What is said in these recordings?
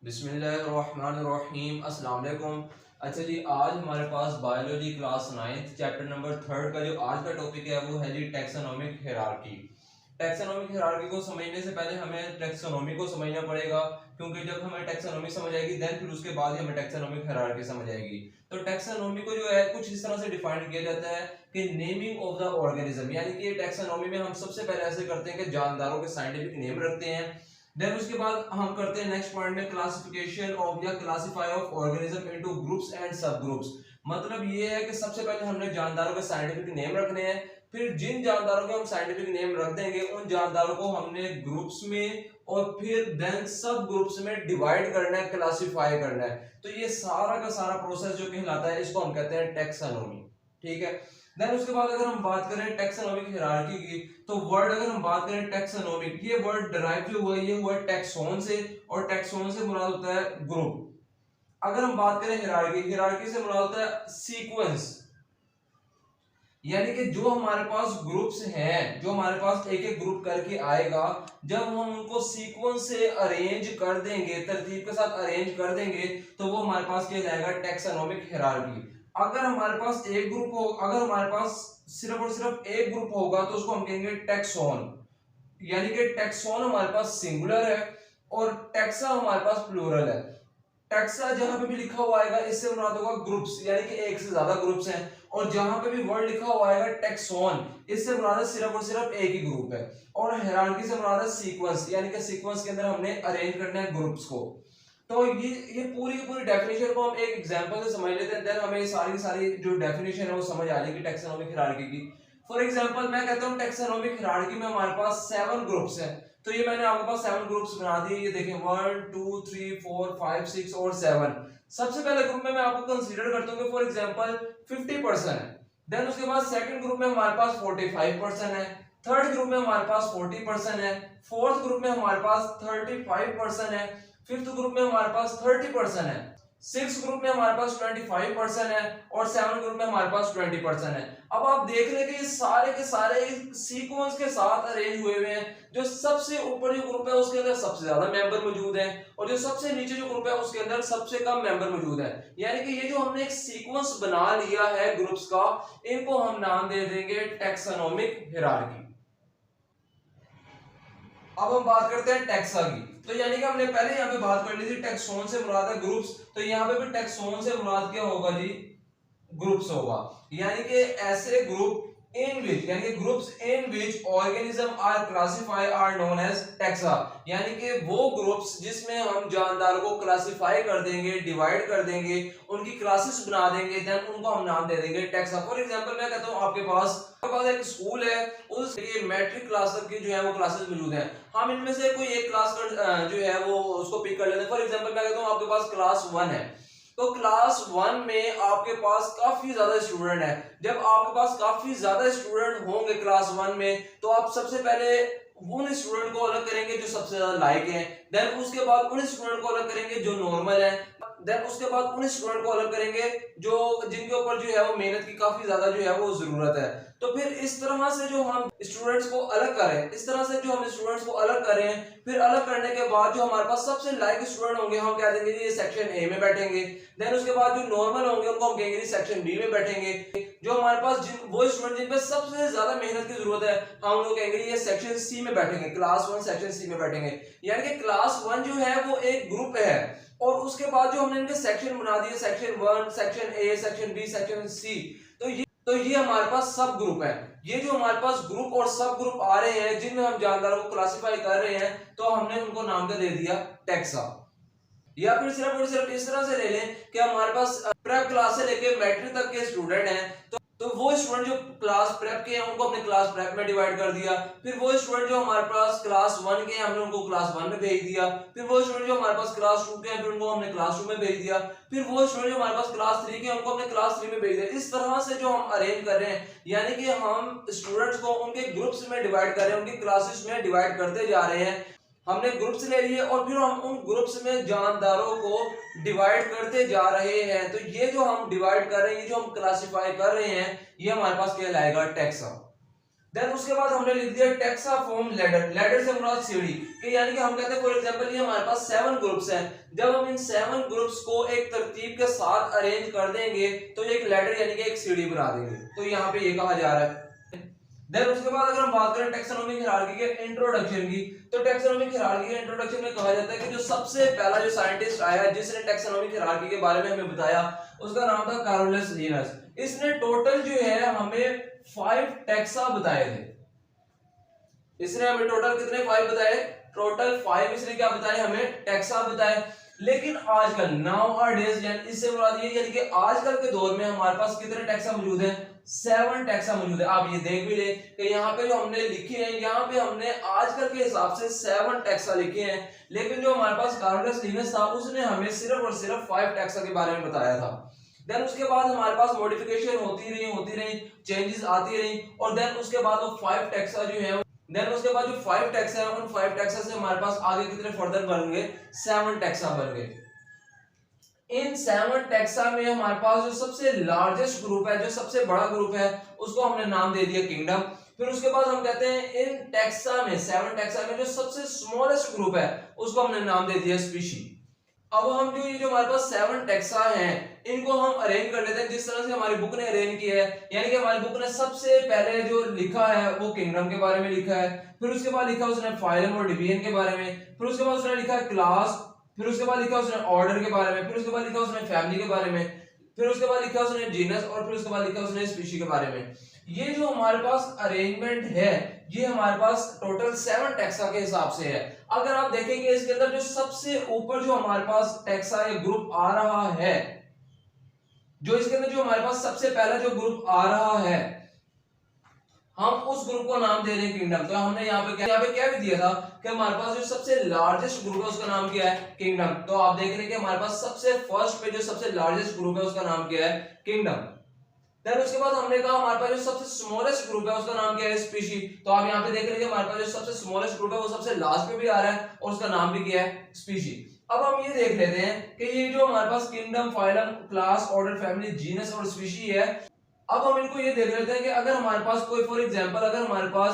बिस्मिल्लाहिर्रहमानिर्रहीम अस्सलाम वालेकुम। अच्छा जी, आज हमारे पास बायोलॉजी क्लास 9 चैप्टर नंबर 3 का जो आज का टॉपिक है वो है जी टैक्सोनॉमिक हायरार्की। टैक्सोनॉमिक हायरार्की को समझने से पहले हमें टैक्सोनॉमी को समझना पड़ेगा, क्योंकि जब हमें टैक्सोनॉमी समझ आएगी देन फिर उसके बाद ही हमें टैक्सोनॉमिक हायरार्की समझ आएगी। तो टैक्सोनॉमी को जो है कुछ इस तरह से डिफाइन किया जाता है कि नेमिंग ऑफ द ऑर्गेनिज्म, यानी कि टैक्सोनॉमी में हम सबसे पहले ऐसे करते हैं कि जानदारों के साइंटिफिक नेम रखते हैं। देन उसके बाद हम करते हैं नेक्स्ट पॉइंट में क्लासिफिकेशन ऑफ या classify of organism into groups and सब ग्रुप्स। मतलब ये है कि सबसे पहले हमने जानदारों के साइंटिफिक नेम रखने हैं, फिर जिन जानदारों के हम साइंटिफिक नेम रख देंगे उन जानदारों को हमने ग्रुप्स में और फिर देन सब ग्रुप्स में डिवाइड करना है, क्लासिफाई करना है। तो ये सारा का सारा प्रोसेस जो कहलाता है इसको हम कहते हैं टैक्सोनॉमी। ठीक है। देन उसके बाद अगर हम बात करें टैक्सोनॉमिक हायरार्की की, तो वर्ड अगर हम बात करें टैक्सोनॉमिक, ये वर्ड डिराइव जो हुआ ये हुआ टैक्सोन से, और टैक्सोन से मुराद होता है ग्रुप। अगर हम बात करें हायरार्की, हायरार्की से मुराद होता है सीक्वेंस, यानी कि जो हमारे पास ग्रुप्स हैं, जो हमारे पास एक एक ग्रुप करके आएगा, जब हम उनको सीक्वेंस से अरेंज कर देंगे, तरतीब के साथ अरेंज कर देंगे, तो वो हमारे पास क्या जाएगा टैक्सोनॉमिक हायरार्की। अगर हमारे पास एक ग्रुप हो, अगर हमारे पास सिर्फ और सिर्फ एक ग्रुप होगा तो उसको हम कहेंगे टैक्सोन, यानी कि टैक्सोन हमारे पास सिंगुलर है और टैक्सा हमारे पास प्लूरल है। टैक्सा जहां पे भी लिखा हुआ आएगा इससे मुराद होगा ग्रुप्स, यानी कि एक से ज्यादा ग्रुप्स हैं, और जहां पे भी वर्ड लिखा हुआ आएगा टैक्सोन, इससे मुराद है सिर्फ और सिर्फ एक ही ग्रुप है। और हायरार्की से मुराद है सीक्वेंस, यानी कि सीक्वेंस के अंदर हमने अरेंज करना है ग्रुप्स को। तो ये पूरी की पूरी डेफिनेशन को हम एक एग्जांपल से समझ लेते हैं, देन हमें सारी सारी जो डेफिनेशन है वो समझ आ जाएगी टैक्सोनॉमिक हायरार्की की। फॉर एग्जांपल मैं कहता हूं टैक्सोनॉमिक हायरार्की में हमारे पास 7 ग्रुप्स हैं, तो ये मैंने आपके पास 7 ग्रुप्स बना दिए। ये देखें 1 2 3 4 5 6 और 7। सबसे पहले ग्रुप में मैं आपको कंसीडर करता हूं कि फॉर एग्जांपल 50% है। देन उसके बाद सेकंड ग्रुप में हमारे पास 45% है, थर्ड ग्रुप में हमारे पास 40% है, फोर्थ ग्रुप में हमारे पास 35% है, फिफ्थ ग्रुप में हमारे पास 30% है, सिक्स ग्रुप में हमारे पास 25% है, और सेवन ग्रुप में हमारे पास 20% है। अब आप देख रहे कि सारे के सारे सीक्वेंस के साथ अरेंज हुए हुए हैं। जो सबसे ऊपर जो ग्रुप है उसके अंदर सबसे ज्यादा मेंबर मौजूद हैं, और जो सबसे नीचे जो ग्रुप है उसके अंदर सबसे कम मेंबर मौजूद है। यानी कि ये जो हमने एक सीक्वेंस बना लिया है ग्रुप्स का, इनको हम नाम दे देंगे टैक्सोनॉमिक हायरार्की। अब हम बात करते हैं टैक्सा की। तो यानी कि हमने पहले यहाँ पे बात कर ली थी टैक्सोन से मुराद है ग्रुप्स, तो यहाँ पे भी टैक्सोन से मुराद क्या होगा जी, ग्रुप्स होगा। यानी कि ऐसे ग्रुप इन विच, यानी groups in which organism are classify are known as taxa, यानी कि वो ग्रुप्स जिसमें हम जानदारों को क्लासिफाई कर देंगे, डिवाइड कर देंगे, उनकी क्लासेस बना देंगे, देन उनको हम नाम दे देंगे टैक्सा। फॉर एग्जांपल मैं कहता हूं आपके पास एक स्कूल है, उसके मैट्रिक क्लास तक की जो है वो क्लासेस मौजूद हैं। हम इनमें से कोई एक क्लास जो है वो उसको पिक कर लेते हैं। फॉर एग्जांपल मैं कहता हूं आपके पास क्लास 1 है, तो क्लास 1 में आपके पास काफी ज्यादा स्टूडेंट है। जब आपके पास काफी ज्यादा स्टूडेंट होंगे क्लास 1 में, तो आप सबसे पहले उन स्टूडेंट को अलग करेंगे जो सबसे ज्यादा लायक हैं, देन उसके बाद उन स्टूडेंट को अलग करेंगे जो नॉर्मल है, देन उसके बाद उन स्टूडेंट को अलग करेंगे जो जिनके ऊपर जो है वो मेहनत की काफी ज्यादा जो है वो जरूरत है। तो फिर इस तरह से जो हम स्टूडेंट्स को अलग करें, इस तरह से जो हम स्टूडेंट्स को अलग करें, फिर अलग करने के बाद जो हमारे पास सबसे लायक स्टूडेंट होंगे हम कह देंगे ये सेक्शन ए में बैठेंगे। देन उसके बाद जो नॉर्मल होंगे उनको हम कहेंगे सेक्शन बी में बैठेंगे। जो हमारे पास जिन वो स्टूडेंट जिन पे सबसे ज्यादा मेहनत की जरूरत है हम उनको कहेंगे ये सेक्शन सी में बैठेंगे, क्लास 1 सेक्शन सी में बैठेंगे। यानी कि क्लास 1 जो है वो एक ग्रुप है, और उसके बाद जो हमने इनके सेक्शन बना दिए, section 1 section A section B section C, तो ये हमारे पास सब ग्रुप है। ये जो हमारे पास ग्रुप और सब ग्रुप आ रहे हैं जिनमें हम जानदारों को क्लासिफाई कर रहे हैं, तो हमने उनको नाम दे दिया टैक्सा। या फिर सिर्फ और सिर्फ इस तरह से ले लें कि हमारे पास प्रेप क्लास से लेके मैट्रिक तक के स्टूडेंट हैं, तो वो स्टूडेंट जो क्लास प्रेप के हैं उनको अपने क्लास प्रेप में डिवाइड कर दिया। फिर वो स्टूडेंट जो हमारे पास क्लास 1 के हैं हमने उनको क्लास 1 में भेज दिया। फिर वो स्टूडेंट जो हमारे पास क्लास 2 के हैं फिर उनको हमने क्लास 2 में भेज दिया। फिर वो स्टूडेंट जो हमारे पास क्लास 3 के हैं उनको हमने क्लास 3 में भेज दिया। इस तरह से जो हम अरेंज कर रहे हैं, यानी कि हम स्टूडेंट्स को उनके ग्रुप्स में डिवाइड कर रहे हैं, उनकी क्लासेस में डिवाइड करते जा रहे हैं। हमने ग्रुप्स ले लिए और फिर हम उन ग्रुप्स में जानदारों को डिवाइड करते जा रहे हैं। तो ये जो हम डिवाइड कर रहे हैं, ये जो हम क्लासिफाई कर रहे हैं, ये हमारे पास कहलाएगा टैक्सा। देन उसके बाद हमने लिख दिया टेक्सा फॉर्म लैडर, लैडर से मुराद सीढ़ी, कि यानी कि हम कहते हैं फॉर एग्जांपल ये हमारे पास 7 ग्रुप्स हैं, जब हम इन 7 ग्रुप्स को एक तरतीब के साथ अरेंज कर देंगे तो ये एक लैडर यानी कि एक सीढ़ी बना देंगे, तो यहाँ पे ये कहा जा रहा है। देन उसके बाद अगर हम बात करें टैक्सोनॉमिक हायरार्की के इंट्रोडक्शन की, तो टैक्सोनॉमिक हायरार्की के इंट्रोडक्शन में कहा जाता है कि जो सबसे पहला जो साइंटिस्ट आया जिसने टैक्सोनॉमिक हायरार्की के बारे में हमें बताया उसका नाम था कार्लोस लिनस। इसने टोटल जो है हमें 5 टैक्सा बताए थे। इसने हमें टोटल कितने 5 बताए, टोटल 5 इसने क्या बताए हमें, टैक्सा बताए। लेकिन आजकल नाउ आर डेज यानी इससे मुराद ये यानी कि आजकल के दौर में हमारे पास कितने टैक्सा मौजूद हैं, 7 टैक्सा मौजूद है। आप ये देख भी ले कि यहाँ पे जो हमने लिखे हैं यहाँ पे हमने आजकल के हिसाब से 7 टैक्सा लिखे हैं, लेकिन जो हमारे पास कार्लोस लिनस था उसने हमें सिर्फ और सिर्फ 5 टैक्सा के बारे में बताया था। देन उसके बाद हमारे पास मॉडिफिकेशन होती रही, चेंजेस आती रही, और देन उसके बाद वो 5 टैक्सा जो है, देन उसके बाद जो 5 टैक्सा है उन 5 टैक्सा से हमारे पास आगे कितने फर्दर बन गए, 7 टैक्सा बन गए। इन 7 टैक्सा में हमारे पास जो सबसे लार्जेस्ट ग्रुप है, जो सबसे बड़ा ग्रुप है, उसको हमने नाम दे दिया किंगडम। फिर उसके बाद हम कहते हैं इन टैक्सा में 7 टैक्सा में जो सबसे स्मॉलेस्ट ग्रुप है उसको हमने नाम दे दिया स्पीशी। अब हम जो ये जो हमारे पास 7 टैक्सा हैं इनको हम अरेंज कर लेते हैं जिस तरह से हमारी बुक ने अरेंज किया है, यानी कि हमारी बुक ने सबसे पहले जो लिखा है वो किंगडम के बारे में लिखा है, फिर उसके बाद लिखा उसने फाइलम और डिवीजन के बारे में, फिर उसके बाद उसने लिखा क्लास, फिर उसके बाद लिखा उसने ऑर्डर के बारे में, फिर उसके बाद लिखा उसने फैमिली के बारे में, फिर उसके बाद लिखा उसने जीनस, और फिर उसके बाद लिखा उसने स्पीशी के बारे में। ये जो हमारे पास अरेंजमेंट है ये हमारे पास टोटल 7 टैक्सा के हिसाब से है। अगर आप देखेंगे इसके अंदर जो सबसे ऊपर जो हमारे पास टैक्सा या ग्रुप आ रहा है, जो इसके अंदर जो हमारे पास सबसे पहला जो ग्रुप आ रहा है हम उस ग्रुप को नाम दे रहे हैं किंगडम। तो हमने यहाँ पे क्या भी दिया था कि हमारे पास जो सबसे लार्जेस्ट ग्रुप है उसका नाम क्या है, किंगडम। तो आप देख रहे हैं कि हमारे पास सबसे फर्स्ट पे जो सबसे लार्जेस्ट ग्रुप है उसका नाम क्या है, किंगडम। देन उसके बाद हमने कहा हमारे पास जो सबसे स्मॉलेस्ट ग्रुप है उसका नाम क्या है, स्पीशी। तो आप यहाँ पे देख रहे हैं हमारे पास जो सबसे स्मॉलेस्ट ग्रुप है वो सबसे लास्ट पे भी आ रहा है और उसका नाम भी क्या है, स्पीशी। अब हम ये देख लेते हैं कि ये जो हमारे पास kingdom, phylum, class, order, family, genus और स्पीशी है, अब हम इनको ये देख लेते हैं कि अगर हमारे पास कोई फॉर एग्जांपल अगर हमारे पास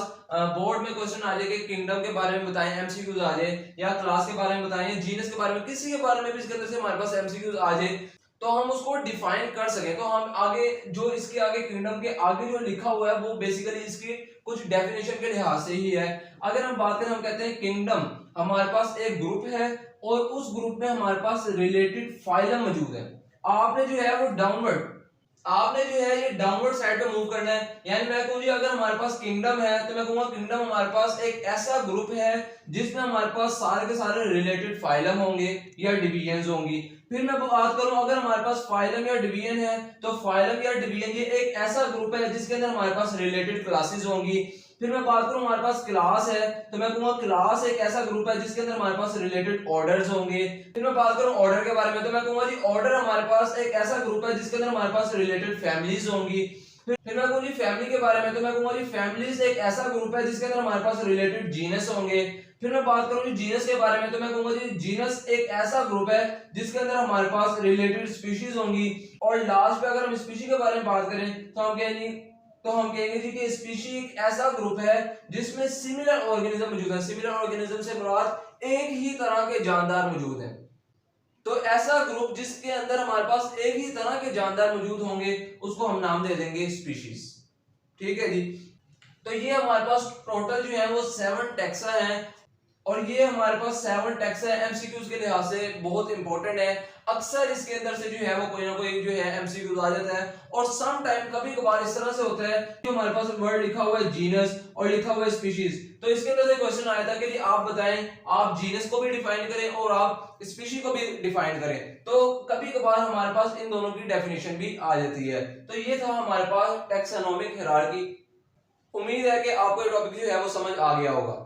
बोर्ड में क्वेश्चन आ जाए कि किंगडम के बारे में बताएं, एमसीक्यूज आ जाए, या क्लास के बारे में बताएं, जीनस के बारे में, किसी के बारे में भी इसके अंदर से हमारे पास एमसीक्यूज आ जाए तो हम उसको डिफाइन कर सकें, तो हम आगे जो इसके आगे किंगडम के आगे जो लिखा हुआ है वो बेसिकली इसकी कुछ डेफिनेशन के लिहाज से ही है। अगर हम बात करें हम कहते हैं किंगडम हमारे पास एक ग्रुप है और उस ग्रुप में हमारे पास रिलेटेड फाइलम मौजूद है। आपने जो है वो डाउनवर्ड आपने जो है ये डाउनवर्ड साइड पे मूव करना है, यानी मैं कहूँ जी अगर हमारे पास किंगडम है तो मैं कहूँगा किंगडम हमारे पास एक ऐसा ग्रुप है जिसमें हमारे पास सारे के सारे रिलेटेड फाइलम होंगे या डिवीजन्स होंगी। फिर मैं बात करूं अगर हमारे पास फाइलम या डिवीजन है तो फाइलम या डिवीजन ये एक ऐसा ग्रुप है जिसके अंदर हमारे पास रिलेटेड क्लासेस होंगी। फिर मैं बात करूं हमारे पास क्लास है तो मैं कहूंगा क्लास एक ऐसा ग्रुप है जिसके अंदर हमारे पास रिलेटेड ऑर्डर्स होंगे। फिर मैं बात करूं ऑर्डर के बारे में तो मैं कहूंगा जी ऑर्डर हमारे पास एक ऐसा ग्रुप है जिसके अंदर हमारे पास रिलेटेड फैमिलीज होंगी। फिर मैं कहूंगा जी फैमिली के बारे में तो मैं कहूंगा जी फैमिलीज एक ऐसा ग्रुप है जिसके अंदर हमारे पास रिलेटेड जीनस होंगे। फिर मैं बात करूं जी जीनस के बारे में तो मैं कहूंगा जी जीनस एक ऐसा ग्रुप है जिसके अंदर हमारे पास रिलेटेड स्पीशीज होंगी। और लास्ट पे अगर हम स्पीशी के बारे में बात करें तो हम कहेंगे जी कि स्पीशी एक ऐसा ग्रुप है जिसमें सिमिलर ऑर्गेनिज्म मौजूद है। सिमिलर ऑर्गेनिज्म से मुराद एक ही तरह के जानदार मौजूद हैं। तो ऐसा ग्रुप जिसके अंदर हमारे पास एक ही तरह के जानदार मौजूद होंगे उसको हम नाम दे देंगे स्पीशीज। ठीक है जी। तो ये हमारे पास टोटल जो है वो 7 टैक्सा हैं और ये हमारे पास 7 टैक्सा एमसीक्यूज के लिहाज से बहुत इंपॉर्टेंट है। अक्सर इसके अंदर से जो है वो कोई ना कोई जो है एमसीक्यूज आ जाता है और सम टाइम कभी कभार इस तरह से होता है कि हमारे पास वर्ड लिखा हुआ है जीनस और लिखा हुआ है स्पीशीज, तो इसके अंदर से क्वेश्चन आया था कि आप बताएं आप जीनस को भी डिफाइन करें और आप स्पीशी को भी डिफाइन करें। तो कभी कभार हमारे पास इन दोनों की डेफिनेशन भी आ जाती है। तो ये था हमारे पास टैक्सोनॉमिक हायरार्की। उम्मीद है कि आपको ये टॉपिक जो है वो समझ आ गया होगा।